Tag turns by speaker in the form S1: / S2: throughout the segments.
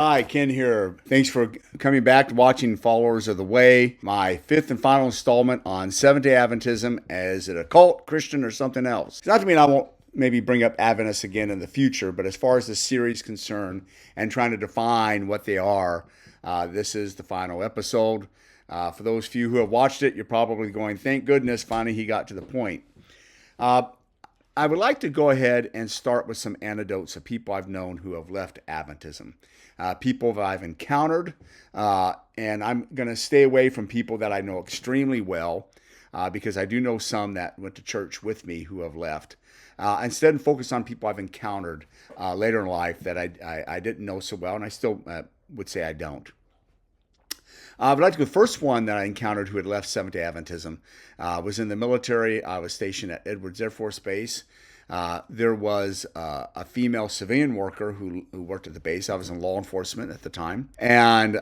S1: Hi, Ken here. Thanks for coming back to watching Followers of the Way, my fifth and final installment on Seventh-day Adventism. Is it a cult, Christian, or something else? Not to mean I won't maybe bring up Adventists again in the future, but as far as the series is concerned and trying to define what they are, this is the final episode. For those few who have watched it, you're probably going, thank goodness, finally he got to the point. Uh, I would like to go ahead and start with some anecdotes of people I've known who have left Adventism, people that I've encountered, and I'm going to stay away from people that I know extremely well because I do know some that went to church with me who have left. Instead, focus on people I've encountered later in life that I didn't know so well, and I still would say I don't. I'd like to go. The first one that I encountered who had left Seventh-day Adventism was in the military. I was stationed at Edwards Air Force Base. There was a female civilian worker who worked at the base. I was in law enforcement at the time, and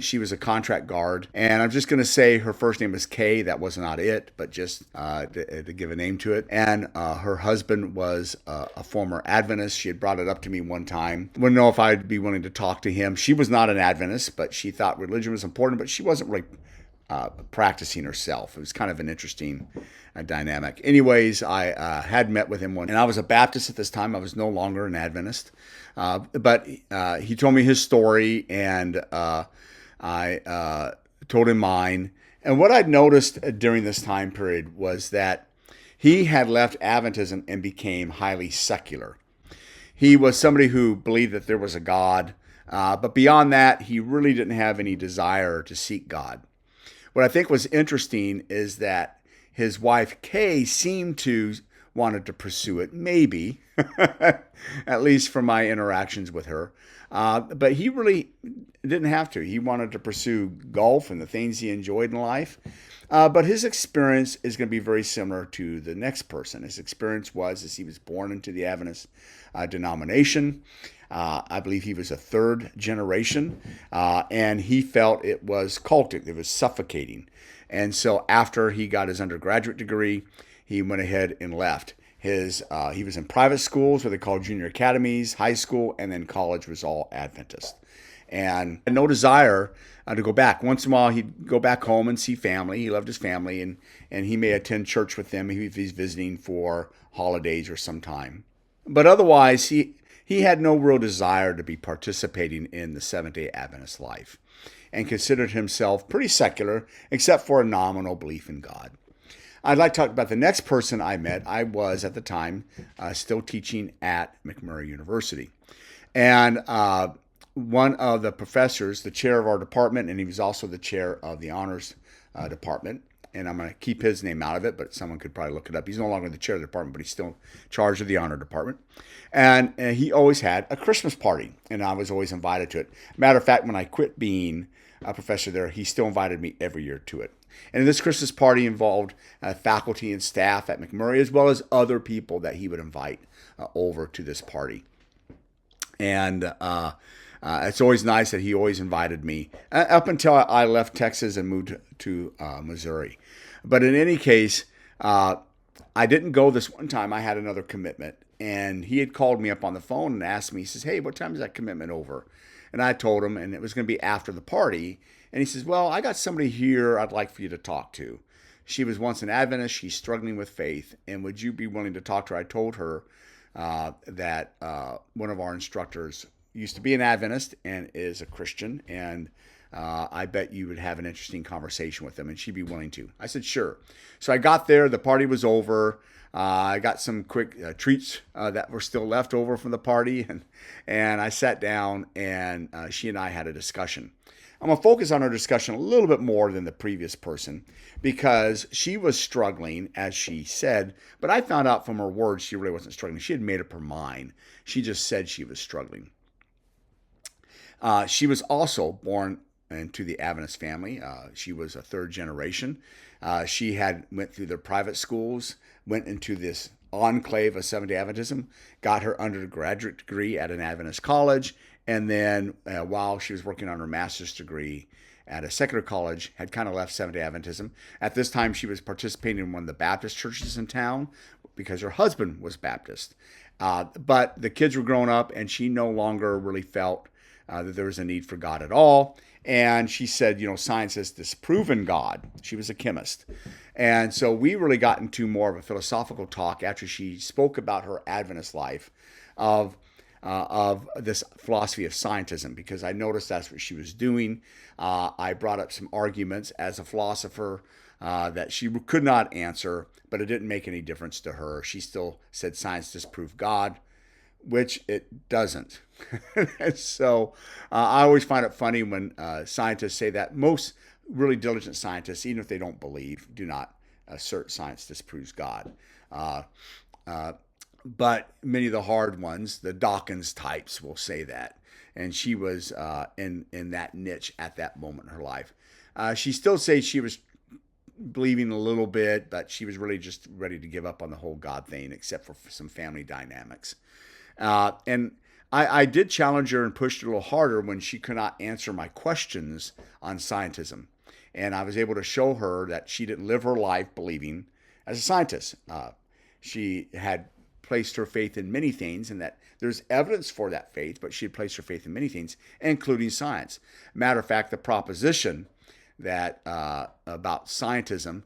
S1: she was a contract guard. And I'm just going to say her first name was Kay. That was not it, but just to give a name to it. And her husband was a former Adventist. She had brought it up to me one time. Wouldn't know if I'd be willing to talk to him. She was not an Adventist, but she thought religion was important, but she wasn't really practicing herself. It was kind of an interesting dynamic. Anyways, I had met with him one, and I was a Baptist at this time. I was no longer an Adventist, but he told me his story, and I told him mine. And what I'd noticed during this time period was that he had left Adventism and became highly secular. He was somebody who believed that there was a God, but beyond that, he really didn't have any desire to seek God. What I think was interesting is that his wife, Kay, seemed to wanted to pursue it, maybe, at least from my interactions with her. But he really didn't have to. He wanted to pursue golf and the things he enjoyed in life. But his experience is going to be very similar to the next person. His experience was as he was born into the Adventist denomination. I believe he was a third generation, and he felt it was cultic. It was suffocating. And so after he got his undergraduate degree, he went ahead and left. He was in private schools, what they call junior academies, high school, and then college was all Adventist. And no desire to go back. Once in a while, he'd go back home and see family. He loved his family, and he may attend church with them if he's visiting for holidays or some time. But otherwise, he had no real desire to be participating in the Seventh-day Adventist life and considered himself pretty secular, except for a nominal belief in God. I'd like to talk about the next person I met. I was, at the time, still teaching at McMurray University. And one of the professors, the chair of our department, and he was also the chair of the honors department, and I'm going to keep his name out of it, but someone could probably look it up. He's no longer the chair of the department, but he's still in charge of the honor department. And he always had a Christmas party, and I was always invited to it. Matter of fact, when I quit being a professor there, he still invited me every year to it. And this Christmas party involved faculty and staff at McMurray, as well as other people that he would invite over to this party. And it's always nice that he always invited me up until I left Texas and moved to Missouri. But in any case, I didn't go this one time. I had another commitment. And he had called me up on the phone and asked me, he says, hey, what time is that commitment over? And I told him, and it was going to be after the party. And he says, well, I got somebody here I'd like for you to talk to. She was once an Adventist. She's struggling with faith. And would you be willing to talk to her? I told her that one of our instructors used to be an Adventist and is a Christian. And I bet you would have an interesting conversation with them. And she'd be willing to. I said, sure. So I got there. The party was over. I got some quick treats that were still left over from the party. And I sat down and she and I had a discussion. I'm going to focus on our discussion a little bit more than the previous person because she was struggling, as she said, but I found out from her words she really wasn't struggling. She had made up her mind. She just said she was struggling. She was also born into the Adventist family. She was a third generation. She had went through their private schools, went into this enclave of Seventh-day Adventism, got her undergraduate degree at an Adventist college, and then while she was working on her master's degree at a secular college, had kind of left Seventh-day Adventism. At this time, she was participating in one of the Baptist churches in town because her husband was Baptist. But the kids were growing up, and she no longer really felt that there was a need for God at all. And she said, science has disproven God. She was a chemist. And so we really got into more of a philosophical talk after she spoke about her Adventist life of this philosophy of scientism, because I noticed that's what she was doing. I brought up some arguments as a philosopher that she could not answer, but it didn't make any difference to her. She still said science disproved God, which it doesn't. So I always find it funny when scientists say that. Most really diligent scientists, even if they don't believe, do not assert science disproves God. But many of the hard ones, the Dawkins types, will say that. And she was in that niche at that moment in her life. She still says she was believing a little bit, but she was really just ready to give up on the whole God thing, except for some family dynamics. And I did challenge her and pushed her a little harder when she could not answer my questions on scientism. And I was able to show her that she didn't live her life believing as a scientist. She had placed her faith in many things, and that there's evidence for that faith, but she had placed her faith in many things, including science. Matter of fact, the proposition that about scientism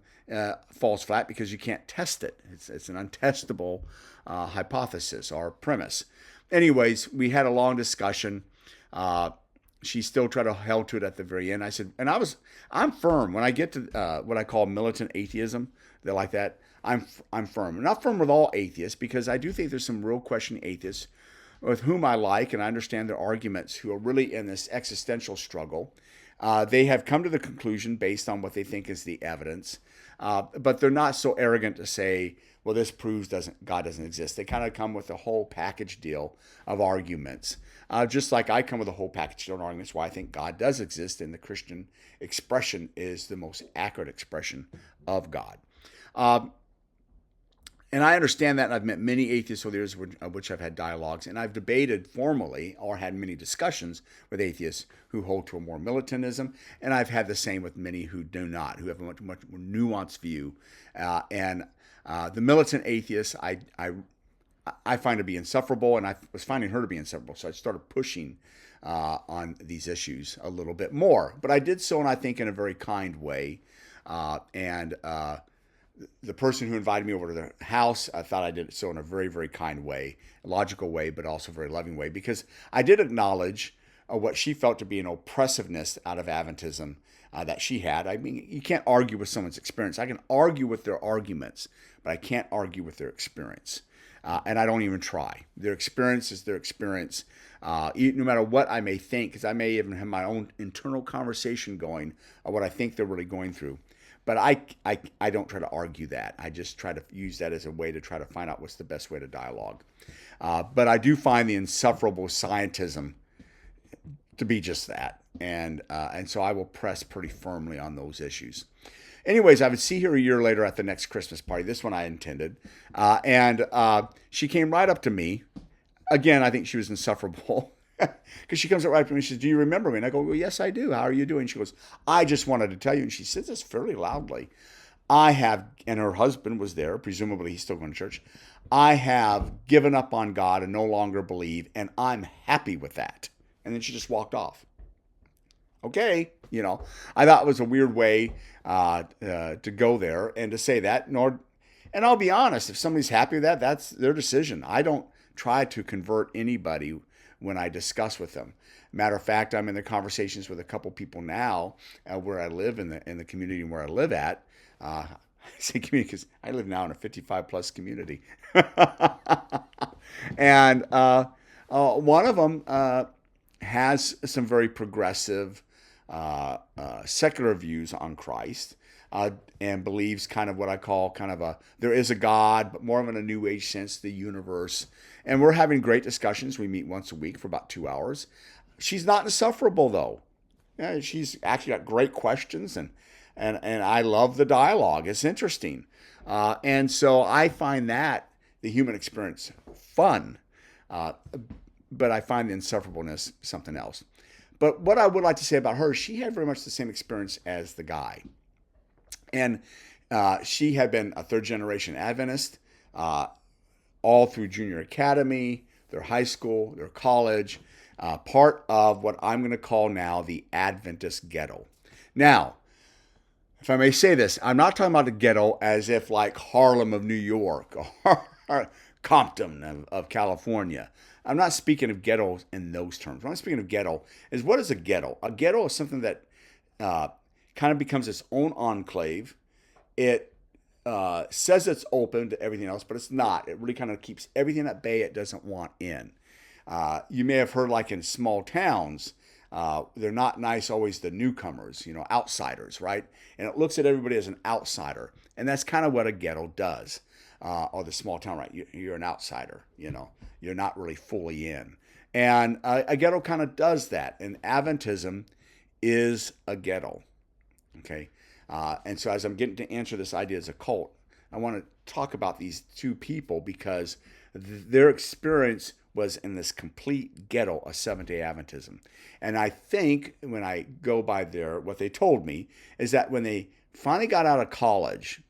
S1: falls flat because you can't test it. It's an untestable hypothesis or premise. Anyways, we had a long discussion. She still tried to hold to it at the very end. I said, and I'm firm when I get to what I call militant atheism. They're like that. I'm firm. I'm not firm with all atheists, because I do think there's some real questioning atheists with whom I like and I understand their arguments, who are really in this existential struggle. They have come to the conclusion based on what they think is the evidence, but they're not so arrogant to say, well, this proves God doesn't exist. They kind of come with a whole package deal of arguments, just like I come with a whole package deal of arguments why I think God does exist, and the Christian expression is the most accurate expression of God. And I understand that, and I've met many atheists over the years with which I've had dialogues, and I've debated formally or had many discussions with atheists who hold to a more militantism, and I've had the same with many who do not, who have a much more nuanced view. And the militant atheists, I find to be insufferable, and I was finding her to be insufferable, so I started pushing on these issues a little bit more. But I did so, and I think in a very kind way, and the person who invited me over to their house, I thought I did so in a very, very kind way, a logical way, but also a very loving way, because I did acknowledge what she felt to be an oppressiveness out of Adventism that she had. I mean, you can't argue with someone's experience. I can argue with their arguments, but I can't argue with their experience. And I don't even try. Their experience is their experience, no matter what I may think, because I may even have my own internal conversation going of what I think they're really going through. But I don't try to argue that. I just try to use that as a way to try to find out what's the best way to dialogue. But I do find the insufferable scientism to be just that. And so I will press pretty firmly on those issues. Anyways, I would see her a year later at the next Christmas party. This one I attended. And she came right up to me. Again, I think she was insufferable. Because she comes up right up to me and she says, do you remember me? And I go, well, yes, I do. How are you doing? She goes, I just wanted to tell you. And she says this fairly loudly. And her husband was there. Presumably he's still going to church. I have given up on God and no longer believe, and I'm happy with that. And then she just walked off. Okay. I thought it was a weird way to go there and to say that. And I'll be honest, if somebody's happy with that, that's their decision. I don't try to convert anybody when I discuss with them. Matter of fact, I'm in the conversations with a couple people now where I live in the community where I live at. I say community because I live now in a 55 plus community. And one of them has some very progressive secular views on Christ, and believes kind of what I call there is a God, but more of in a New Age sense, the universe. And we're having great discussions. We meet once a week for about 2 hours. She's not insufferable, though. Yeah, she's actually got great questions, and I love the dialogue. It's interesting. And so I find that the human experience fun, but I find the insufferableness something else. But what I would like to say about her, she had very much the same experience as the guy. And she had been a third-generation Adventist all through junior academy, their high school, their college. part of what I'm going to call now the Adventist ghetto. Now, if I may say this, I'm not talking about the ghetto as if like Harlem of New York or Compton of California. I'm not speaking of ghetto in those terms. When I'm speaking of ghetto, is what is a ghetto? A ghetto is something that uh, kind of becomes its own enclave. It says it's open to everything else, but it's not. It really kind of keeps everything at bay it doesn't want in. You may have heard, like in small towns, they're not nice always the newcomers, outsiders, right? And it looks at everybody as an outsider. And that's kind of what a ghetto does, or the small town, right? You're an outsider, you're not really fully in. And a ghetto kind of does that. And Adventism is a ghetto, okay? And so as I'm getting to answer this idea as a cult, I want to talk about these two people because their experience was in this complete ghetto of Seventh-day Adventism. And I think when I go by what they told me is that when they finally got out of college,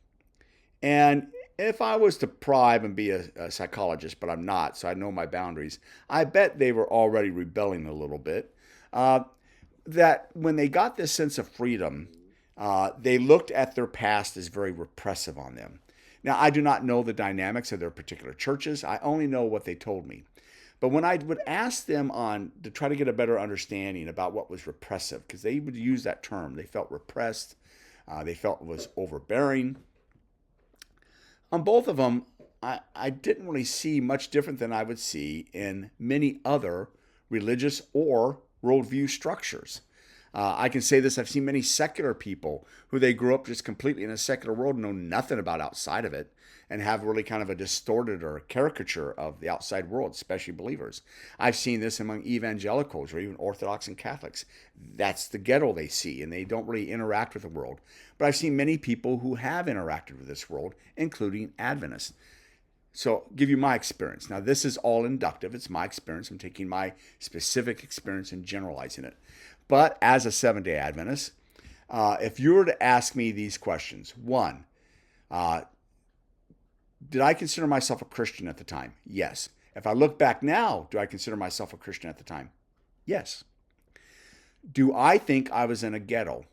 S1: and if I was to probe and be a psychologist, but I'm not, so I know my boundaries, I bet they were already rebelling a little bit. That when they got this sense of freedom, they looked at their past as very repressive on them. Now, I do not know the dynamics of their particular churches. I only know what they told me. But when I would ask them to try to get a better understanding about what was repressive, because they would use that term, they felt repressed, they felt it was overbearing. On both of them, I didn't really see much different than I would see in many other religious or worldview structures. I can say this, I've seen many secular people who they grew up just completely in a secular world, know nothing about outside of it, and have really kind of a distorted or a caricature of the outside world, especially believers. I've seen this among evangelicals or even Orthodox and Catholics. That's the ghetto they see, and they don't really interact with the world. But I've seen many people who have interacted with this world, including Adventists. So, give you my experience. Now, this is all inductive. It's my experience. I'm taking my specific experience and generalizing it. But as a Seventh-day Adventist, if you were to ask me these questions, one, did I consider myself a Christian at the time? Yes. If I look back now, do I consider myself a Christian at the time? Yes. Do I think I was in a ghetto?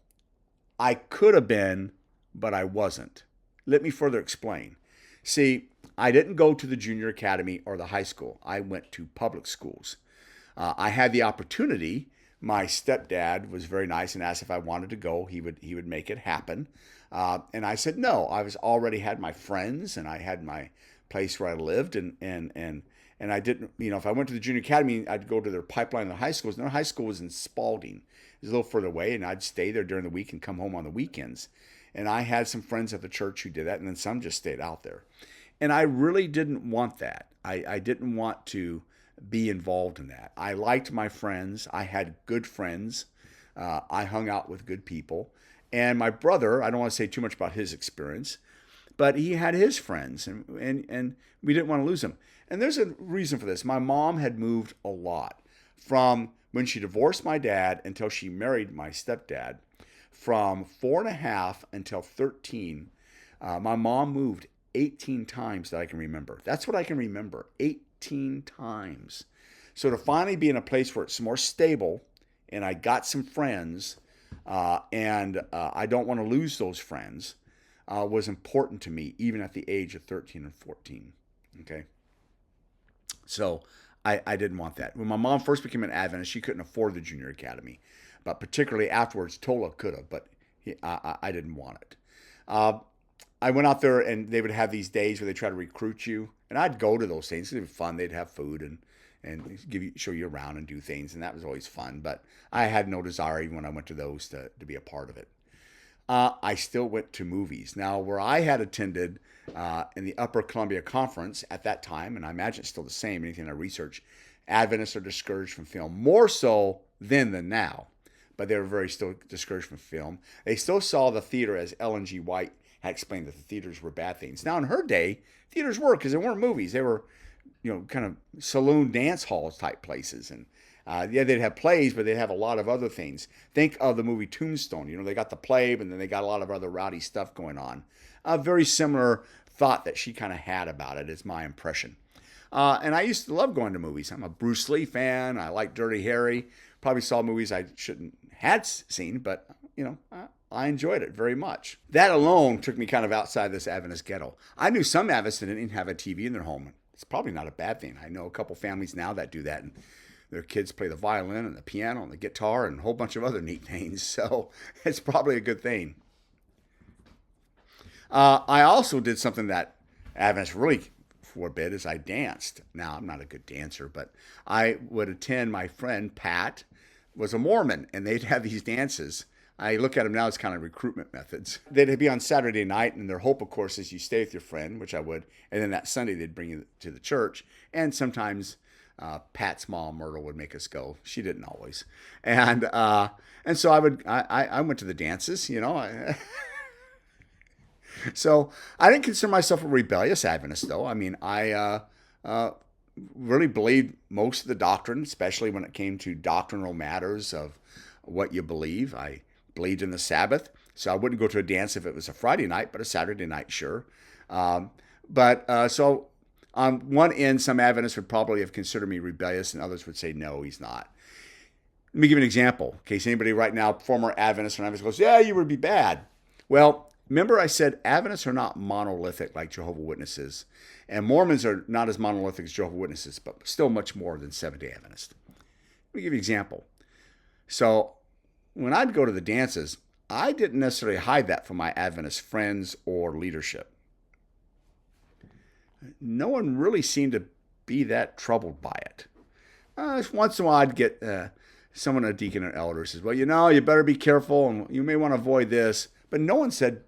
S1: I could have been, but I wasn't. Let me further explain. See, I didn't go to the junior academy or the high school. I went to public schools. I had the opportunity. My stepdad was very nice and asked if I wanted to go. He would make it happen. And I said no. I was already had my friends and I had my place where I lived and I didn't, if I went to the junior academy, I'd go to their pipeline in the high schools. And their high school was in Spalding. It was a little further away, and I'd stay there during the week and come home on the weekends. And I had some friends at the church who did that, and then some just stayed out there. And I really didn't want that. I didn't want to be involved in that. I liked my friends. I had good friends. I hung out with good people. And my brother, I don't want to say too much about his experience, but he had his friends, and we didn't want to lose them. And there's a reason for this. My mom had moved a lot from when she divorced my dad until she married my stepdad. From 4.5 until 13, my mom moved 18 times that I can remember. That's what I can remember, 18 times. So to finally be in a place where it's more stable and I got some friends and I don't want to lose those friends was important to me, even at the age of 13 and 14. Okay. So I didn't want that. When my mom first became an Adventist, she couldn't afford the junior academy. But particularly afterwards, Tola could have, but I didn't want it. I went out there and they would have these days where they try to recruit you. And I'd go to those things. It'd be fun. They'd have food and show you around and do things. And that was always fun. But I had no desire even when I went to those to be a part of it. I still went to movies. Now, where I had attended in the Upper Columbia Conference at that time, and I imagine it's still the same, anything I research, Adventists are discouraged from film, more so then than now. But they were very still discouraged from film. They still saw the theater, as Ellen G. White had explained, that the theaters were bad things. Now, in her day, theaters were, because they weren't movies. They were, kind of saloon dance halls type places. And yeah, they'd have plays, but they'd have a lot of other things. Think of the movie Tombstone. They got the play, but then they got a lot of other rowdy stuff going on. A very similar thought that she kind of had about it is my impression. And I used to love going to movies. I'm a Bruce Lee fan. I like Dirty Harry. Probably saw movies I shouldn't had seen, but I enjoyed it very much. That alone took me kind of outside this Adventist ghetto. I knew some Adventists that didn't even have a TV in their home. It's probably not a bad thing. I know a couple families now that do that, and their kids play the violin and the piano and the guitar and a whole bunch of other neat things. So it's probably a good thing. I also did something that Adventists really forbid is I danced. Now, I'm not a good dancer, but I would attend. My friend Pat was a Mormon, and they'd have these dances. I look at them now as kind of recruitment methods. They'd be on Saturday night, and their hope, of course, is you stay with your friend, which I would, and then that Sunday they'd bring you to the church. And sometimes Pat's mom, Myrtle, would make us go. She didn't always. And so I went to the dances, So I didn't consider myself a rebellious Adventist, though. I mean, I really believed most of the doctrine, especially when it came to doctrinal matters of what you believe. I believed in the Sabbath, so I wouldn't go to a dance if it was a Friday night, but a Saturday night, sure. So on one end, some Adventists would probably have considered me rebellious, and others would say, no, he's not. Let me give you an example, in case anybody right now, former Adventist or Adventist goes, yeah, you would be bad. Well, remember I said Adventists are not monolithic like Jehovah's Witnesses, and Mormons are not as monolithic as Jehovah's Witnesses, but still much more than Seventh-day Adventists. Let me give you an example. So when I'd go to the dances, I didn't necessarily hide that from my Adventist friends or leadership. No one really seemed to be that troubled by it. Once in a while, I'd get someone, a deacon or elder, says, well, you better be careful, and you may want to avoid this. But no one said,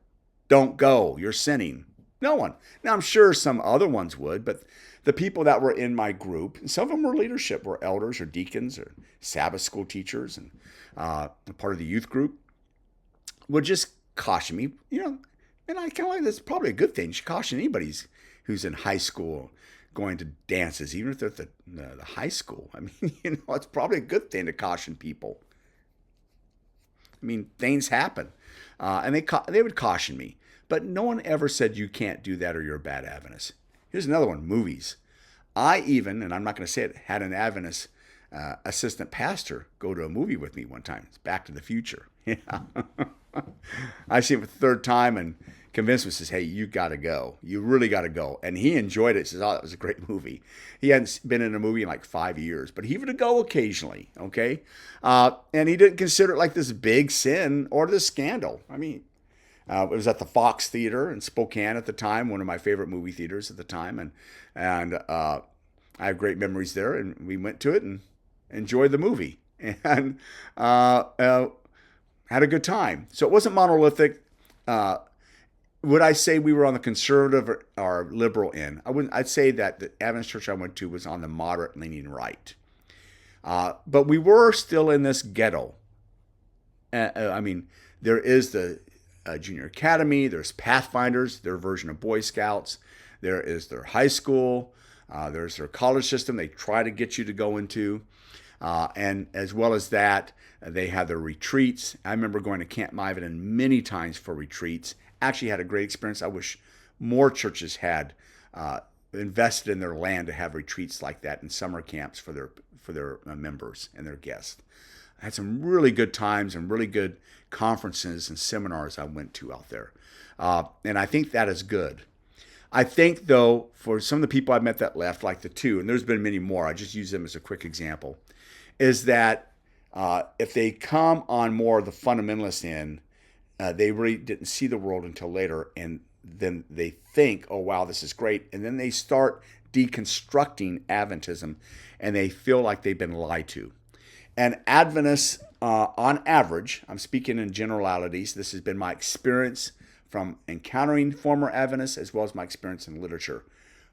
S1: don't go, you're sinning. No one. Now, I'm sure some other ones would, but the people that were in my group, and some of them were leadership, were elders or deacons or Sabbath school teachers and part of the youth group, would just caution me, and I kind of like that's probably a good thing. You should caution anybody who's in high school going to dances, even if they're at the high school. I mean, it's probably a good thing to caution people. I mean, things happen. And they would caution me. But no one ever said you can't do that or you're a bad Adventist. Here's another one, movies. I even, and I'm not going to say it, had an Adventist assistant pastor go to a movie with me one time. It's Back to the Future. Yeah. I seen it for the third time and convinced him, says, hey, you got to go. You really got to go. And he enjoyed it. Says, oh, that was a great movie. He hadn't been in a movie in like 5 years, but he would go occasionally, okay? And he didn't consider it like this big sin or this scandal. I mean, it was at the Fox Theater in Spokane at the time, one of my favorite movie theaters at the time. And I have great memories there. And we went to it and enjoyed the movie and had a good time. So it wasn't monolithic. Would I say we were on the conservative or liberal end? I wouldn't. I'd say that the Adventist church I went to was on the moderate leaning right. But we were still in this ghetto. I mean, there is the junior academy, there's Pathfinders, their version of Boy Scouts, there is their high school, there's their college system they try to get you to go into. And as well as that, they have their retreats. I remember going to Camp Maivanen many times for retreats. Actually had a great experience. I wish more churches had invested in their land to have retreats like that in summer camps for their members and their guests. I had some really good times and really good conferences and seminars I went to out there. And I think that is good. I think, though, for some of the people I met that left, like the two, and there's been many more, I just use them as a quick example, is that if they come on more of the fundamentalist end, they really didn't see the world until later, and then they think, oh, wow, this is great. And then they start deconstructing Adventism, and they feel like they've been lied to. And Adventists, on average, I'm speaking in generalities, this has been my experience from encountering former Adventists as well as my experience in literature.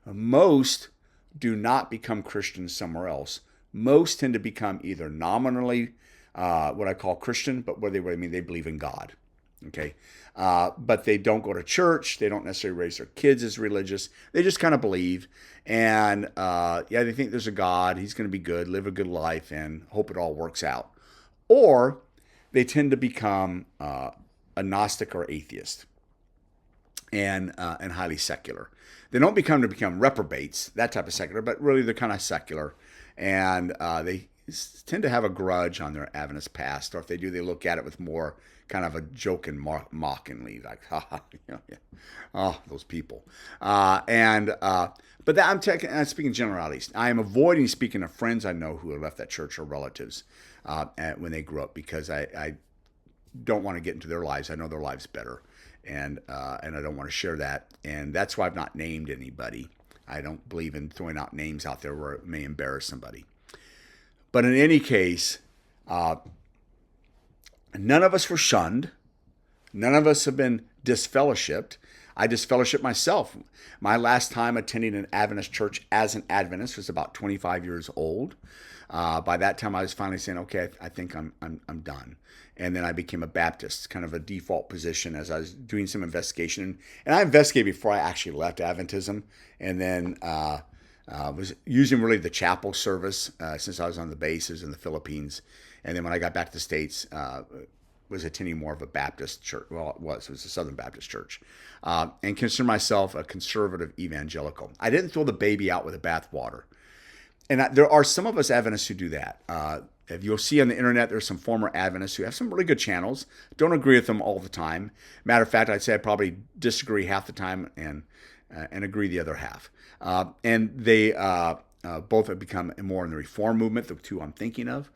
S1: Most do not become Christians somewhere else. Most tend to become either nominally what I call Christian, but what I mean, they believe in God. Okay, but they don't go to church. They don't necessarily raise their kids as religious. They just kind of believe, and they think there's a God. He's going to be good, live a good life, and hope it all works out. Or they tend to become a Gnostic or atheist. and highly secular. They don't become reprobates, that type of secular, but really they're kind of secular, and they tend to have a grudge on their Adventist past, or if they do, they look at it with more kind of a joke and mockingly, like, ha, yeah. Oh, those people. But I'm speaking generalities. I am avoiding speaking of friends I know who have left that church or relatives when they grew up, because I don't want to get into their lives. I know their lives better, and I don't want to share that. And that's why I've not named anybody. I don't believe in throwing out names out there where it may embarrass somebody. But in any case, none of us were shunned. None of us have been disfellowshipped. I disfellowshipped myself. My last time attending an Adventist church as an Adventist was about 25 years old. By that time, I was finally saying, okay, I think I'm done. And then I became a Baptist, kind of a default position as I was doing some investigation. And I investigated before I actually left Adventism, and then was using really the chapel service since I was on the bases in the Philippines. And then when I got back to the States, was attending more of a Baptist church. Well, it was a Southern Baptist church, and consider myself a conservative evangelical. I didn't throw the baby out with the bathwater. And there are some of us Adventists who do that. If you'll see on the internet, there's some former Adventists who have some really good channels. Don't agree with them all the time. Matter of fact, I'd say I probably disagree half the time and agree the other half. And they both have become more in the Reform movement, the two I'm thinking of.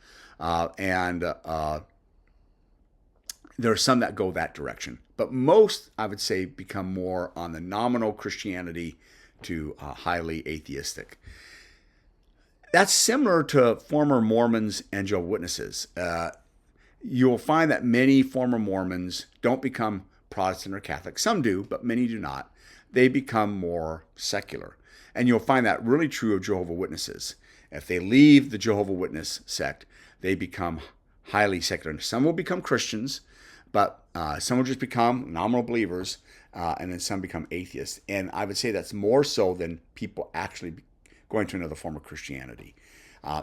S1: There are some that go that direction. But most, I would say, become more on the nominal Christianity to highly atheistic. That's similar to former Mormons and Jehovah's Witnesses. You'll find that many former Mormons don't become Protestant or Catholic. Some do, but many do not. They become more secular. And you'll find that really true of Jehovah's Witnesses. If they leave the Jehovah's Witness sect, they become highly secular. Some will become Christians, but some will just become nominal believers, and then some become atheists. And I would say that's more so than people actually going to another form of Christianity.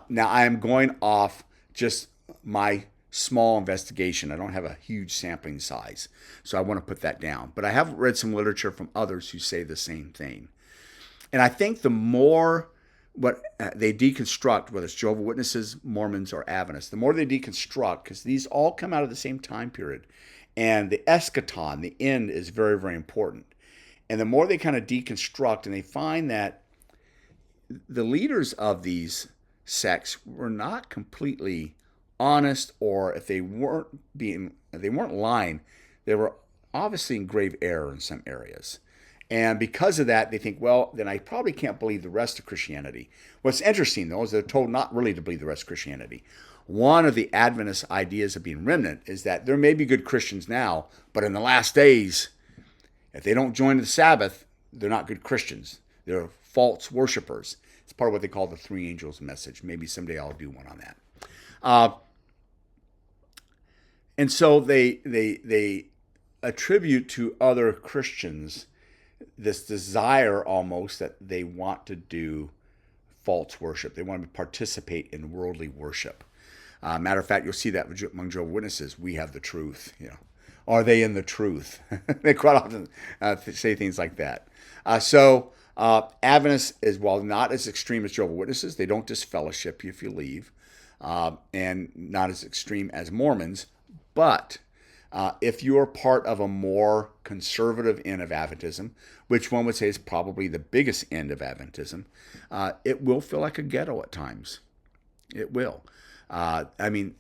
S1: Now, I am going off just my small investigation. I don't have a huge sampling size, so I want to put that down. But I have read some literature from others who say the same thing. And I think the more what they deconstruct, whether it's Jehovah's Witnesses, Mormons, or Adventists, the more they deconstruct, because these all come out of the same time period, and the eschaton, the end, is very, very important. And the more they kind of deconstruct, and they find that the leaders of these sects were not completely honest, or if they weren't lying, they were obviously in grave error in some areas. And because of that, they think, well, then I probably can't believe the rest of Christianity. What's interesting, though, is they're told not really to believe the rest of Christianity. One of the Adventist ideas of being remnant is that there may be good Christians now, but in the last days, if they don't join the Sabbath, they're not good Christians. They're false worshipers. It's part of what they call the three angels message. Maybe someday I'll do one on that. And so they attribute to other Christians this desire almost that they want to do false worship. They want to participate in worldly worship. Matter of fact, you'll see that among Jehovah's Witnesses. We have the truth. Are they in the truth? They quite often say things like that. So Adventists is, while not as extreme as Jehovah's Witnesses, they don't disfellowship you if you leave, and not as extreme as Mormons. But if you are part of a more conservative end of Adventism, which one would say is probably the biggest end of Adventism, it will feel like a ghetto at times. It will. I mean,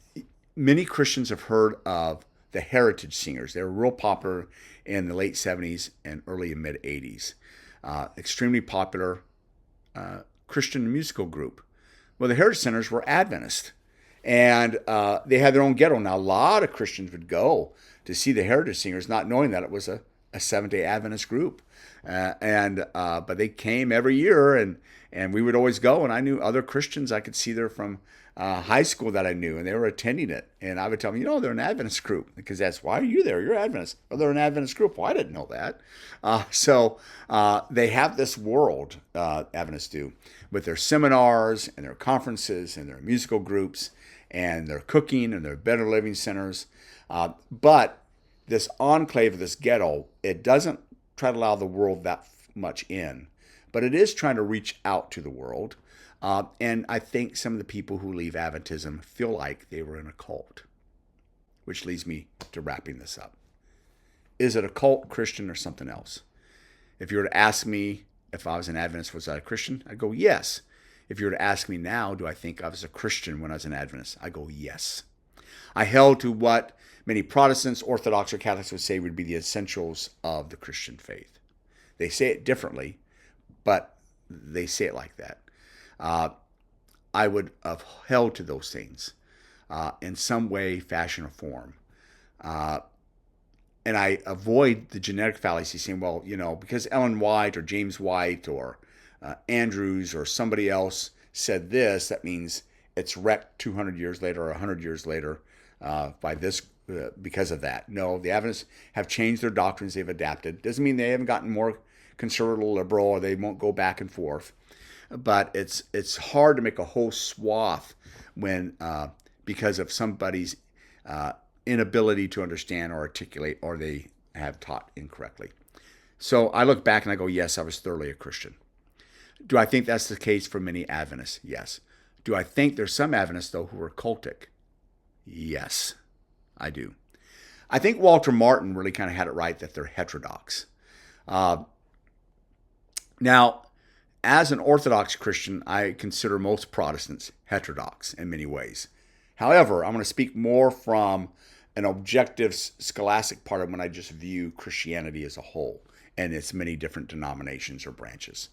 S1: many Christians have heard of the Heritage Singers. They were real popular in the late 70s and early and mid 80s. Extremely popular Christian musical group. Well, the Heritage Singers were Adventist. And they had their own ghetto. Now, a lot of Christians would go to see the Heritage Singers, not knowing that it was a Seventh-day Adventist group. But they came every year, and we would always go. And I knew other Christians I could see there from high school that I knew, and they were attending it. And I would tell them, they're an Adventist group. Because that's, why are you there? You're Adventist. Oh, they're an Adventist group. Well, I didn't know that. So they have this world, Adventists do, with their seminars and their conferences and their musical groups and their cooking and their better living centers. But this enclave, this ghetto, it doesn't try to allow the world that much in, but it is trying to reach out to the world. And I think some of the people who leave Adventism feel like they were in a cult, which leads me to wrapping this up. Is it a cult, Christian, or something else? If you were to ask me if I was an Adventist, was I a Christian? I'd go, yes. If you were to ask me now, do I think I was a Christian when I was an Adventist? I go, yes. I held to what many Protestants, Orthodox, or Catholics would say would be the essentials of the Christian faith. They say it differently, but they say it like that. I would have held to those things in some way, fashion, or form. And I avoid the genetic fallacy saying, well, because Ellen White or James White or Andrews or somebody else said this, that means it's wrecked 200 years later or 100 years later by this because of that. No, the Adventists have changed their doctrines. They've adapted. Doesn't mean they haven't gotten more conservative, liberal, or they won't go back and forth. But it's hard to make a whole swath when because of somebody's inability to understand or articulate, or they have taught incorrectly. So I look back and I go, yes, I was thoroughly a Christian. Do I think that's the case for many Adventists? Yes. Do I think there's some Adventists, though, who are cultic? Yes, I do. I think Walter Martin really kind of had it right that they're heterodox. Now, as an Orthodox Christian, I consider most Protestants heterodox in many ways. However, I'm going to speak more from an objective scholastic part of when I just view Christianity as a whole and its many different denominations or branches.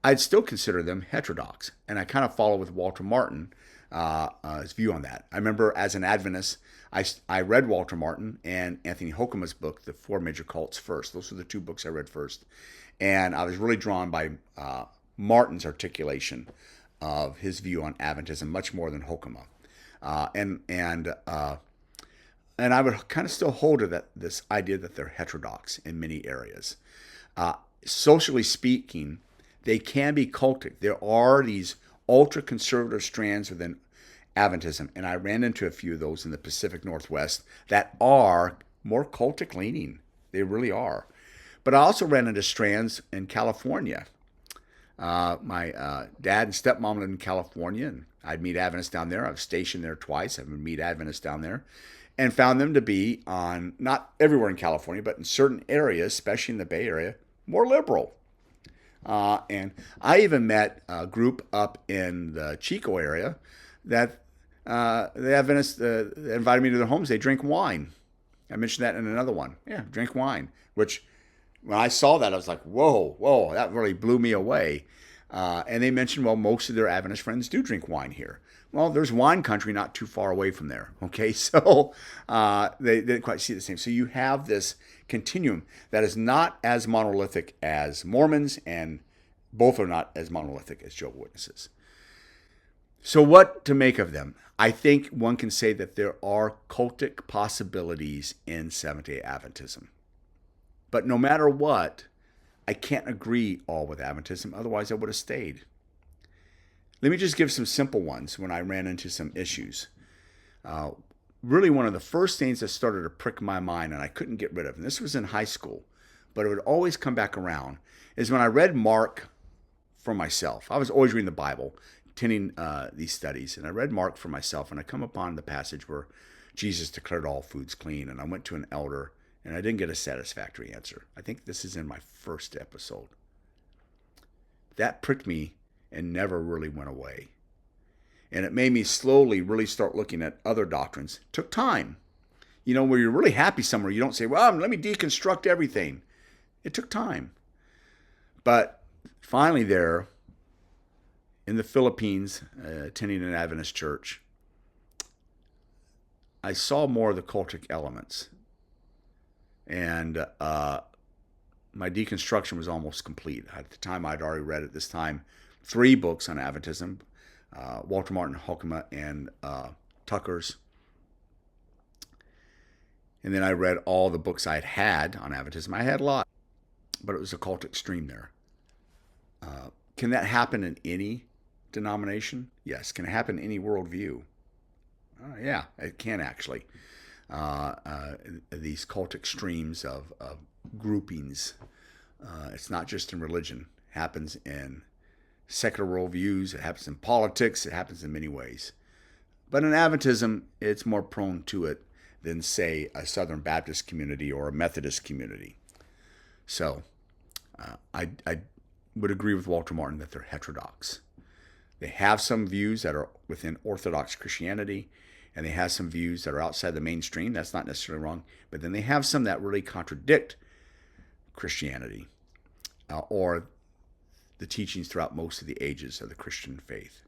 S1: I'd still consider them heterodox, and I kind of follow with Walter Martin his view on that. I remember as an Adventist, I read Walter Martin and Anthony Hoekema's book, The Four Major Cults, first. Those were the two books I read first. And I was really drawn by Martin's articulation of his view on Adventism, much more than Hoekema. And I would kind of still hold to this idea that they're heterodox in many areas. Socially speaking, they can be cultic. There are these ultra-conservative strands within Adventism, and I ran into a few of those in the Pacific Northwest that are more cultic leaning. They really are. But I also ran into strands in California. My dad and stepmom lived in California, and I'd meet Adventists down there. I was stationed there twice. I would meet Adventists down there and found them to be on, not everywhere in California, but in certain areas, especially in the Bay Area, more liberal. And I even met a group up in the Chico area that the Adventists invited me to their homes. They drink wine. I mentioned that in another one. Yeah, drink wine, which when I saw that, I was like, whoa, that really blew me away. And they mentioned, well, most of their Adventist friends do drink wine here. Well, there's wine country not too far away from there. Okay, so they didn't quite see the same. So you have this continuum that is not as monolithic as Mormons, and both are not as monolithic as Jehovah's Witnesses. So what to make of them? I think one can say that there are cultic possibilities in Seventh-day Adventism. But no matter what, I can't agree all with Adventism. Otherwise, I would have stayed. Let me just give some simple ones when I ran into some issues. Really, one of the first things that started to prick my mind and I couldn't get rid of, and this was in high school, but it would always come back around, is when I read Mark for myself. I was always reading the Bible, attending these studies, and I read Mark for myself, and I come upon the passage where Jesus declared all foods clean, and I went to an elder, and I didn't get a satisfactory answer. I think this is in my first episode. That pricked me and never really went away. And it made me slowly really start looking at other doctrines. It took time. Where you're really happy somewhere, you don't say, well, let me deconstruct everything. It took time. But finally there, in the Philippines, attending an Adventist church, I saw more of the cultic elements. And my deconstruction was almost complete. At the time, I'd already read at this time 3 books on Adventism, Walter Martin, Hoekema, and Tucker's. And then I read all the books I had on Adventism. I had a lot, but it was a cultic stream there. Can that happen in any denomination? Yes. Can it happen in any worldview? Yeah, it can actually. These cultic streams of groupings It's not just in religion. It happens in secular worldviews. It happens in politics. It happens in many ways. But in Adventism, it's more prone to it than, say, a Southern Baptist community or a Methodist community. So I would agree with Walter Martin that they're heterodox. They have some views that are within Orthodox Christianity, and they have some views that are outside the mainstream. That's not necessarily wrong. But then they have some that really contradict Christianity or the teachings throughout most of the ages of the Christian faith.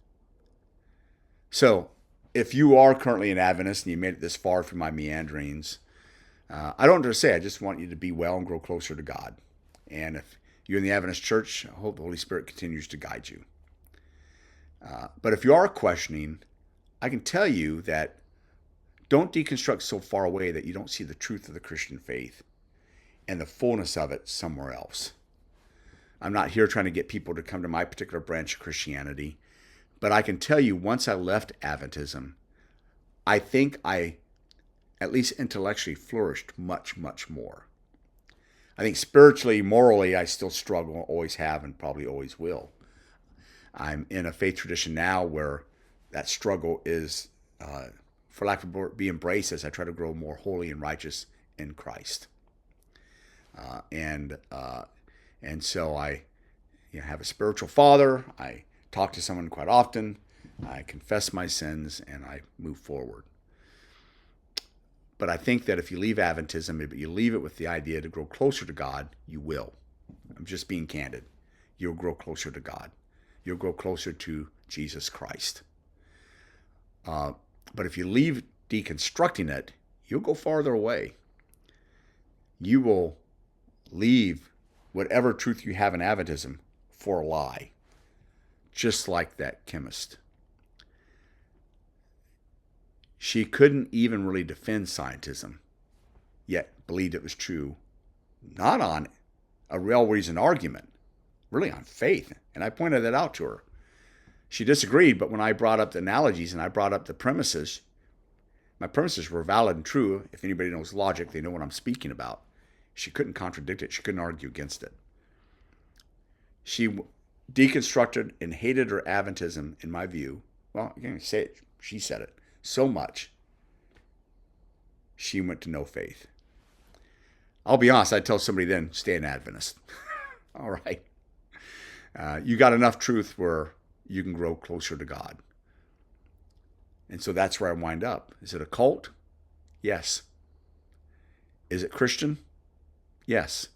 S1: So if you are currently an Adventist and you made it this far through my meanderings, I don't want to say, I just want you to be well and grow closer to God. And if you're in the Adventist church, I hope the Holy Spirit continues to guide you. But if you are questioning, I can tell you that don't deconstruct so far away that you don't see the truth of the Christian faith and the fullness of it somewhere else. I'm not here trying to get people to come to my particular branch of Christianity, but I can tell you once I left Adventism, I think I, at least intellectually, flourished much, much more. I think spiritually, morally, I still struggle, always have, and probably always will. I'm in a faith tradition now where that struggle is, for lack of a word, be embraced as I try to grow more holy and righteous in Christ. And so I have a spiritual father. I talk to someone quite often. I confess my sins, and I move forward. But I think that if you leave Adventism, but you leave it with the idea to grow closer to God, you will. I'm just being candid. You'll grow closer to God. You'll grow closer to Jesus Christ. But if you leave deconstructing it, you'll go farther away. You will leave whatever truth you have in Adventism for a lie, just like that chemist. She couldn't even really defend scientism, yet believed it was true, not on a well-reasoned argument, really on faith. And I pointed that out to her. She disagreed, but when I brought up the analogies and I brought up the premises, my premises were valid and true. If anybody knows logic, they know what I'm speaking about. She couldn't contradict it. She couldn't argue against it. She deconstructed and hated her Adventism, in my view. Well, I can't say it. She said it so much. She went to no faith. I'll be honest. I'd tell somebody then, stay an Adventist. All right. You got enough truth where you can grow closer to God. And so that's where I wind up. Is it a cult? Yes. Is it Christian? Yes.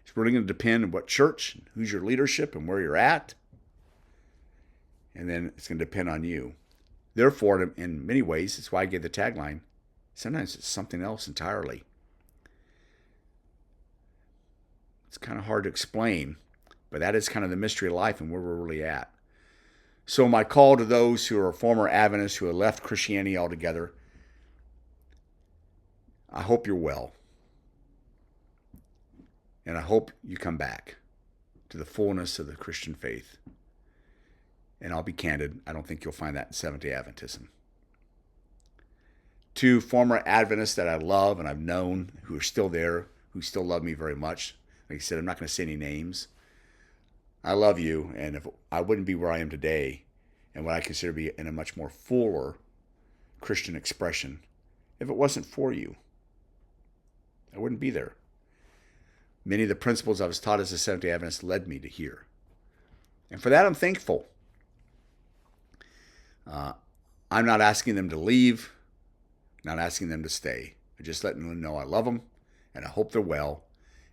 S1: It's really going to depend on what church, who's your leadership, and where you're at. And then it's going to depend on you. Therefore, in many ways, that's why I gave the tagline, sometimes it's something else entirely. It's kind of hard to explain, but that is kind of the mystery of life and where we're really at. So my call to those who are former Adventists who have left Christianity altogether, I hope you're well. And I hope you come back to the fullness of the Christian faith. And I'll be candid, I don't think you'll find that in Seventh-day Adventism. Two former Adventists that I love and I've known who are still there, who still love me very much. Like I said, I'm not going to say any names. I love you, and if I wouldn't be where I am today and what I consider to be in a much more fuller Christian expression if it wasn't for you. I wouldn't be there. Many of the principles I was taught as a Seventh-day Adventist led me to here. And for that, I'm thankful. I'm not asking them to leave, not asking them to stay. I'm just letting them know I love them, and I hope they're well,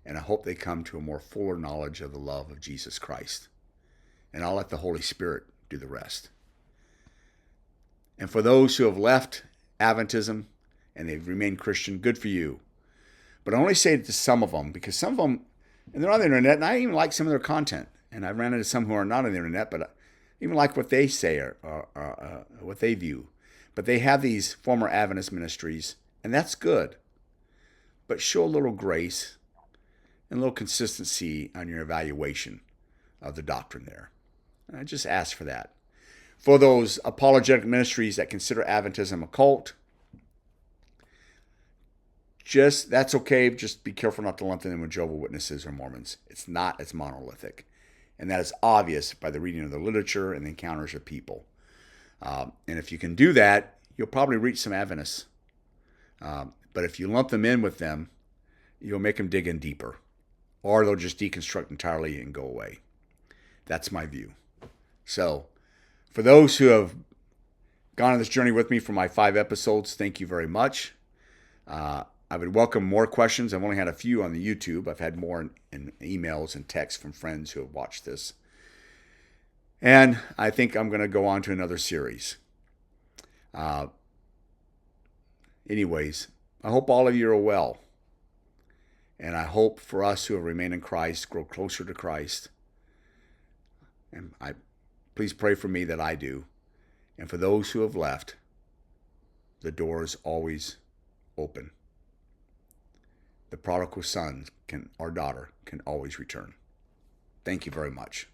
S1: and I hope they come to a more fuller knowledge of the love of Jesus Christ. And I'll let the Holy Spirit do the rest. And for those who have left Adventism and they've remained Christian, good for you. But I only say it to some of them, because some of them, and they're on the internet, and I even like some of their content. And I've ran into some who are not on the internet, but I even like what they say or what they view. But they have these former Adventist ministries, and that's good. But show a little grace and a little consistency on your evaluation of the doctrine there. And I just ask for that. For those apologetic ministries that consider Adventism a cult, that's okay. Just be careful not to lump them in with Jehovah's Witnesses or Mormons. It's not as monolithic. And that is obvious by the reading of the literature and the encounters of people. And if you can do that, you'll probably reach some Adventists. But if you lump them in with them, you'll make them dig in deeper. Or they'll just deconstruct entirely and go away. That's my view. So, for those who have gone on this journey with me for my 5 episodes, thank you very much. I would welcome more questions. I've only had a few on the YouTube. I've had more in emails and texts from friends who have watched this. And I think I'm going to go on to another series. Anyways, I hope all of you are well. And I hope for us who have remained in Christ, grow closer to Christ. And please pray for me that I do. And for those who have left, the door is always open. The prodigal son or daughter can always return. Thank you very much.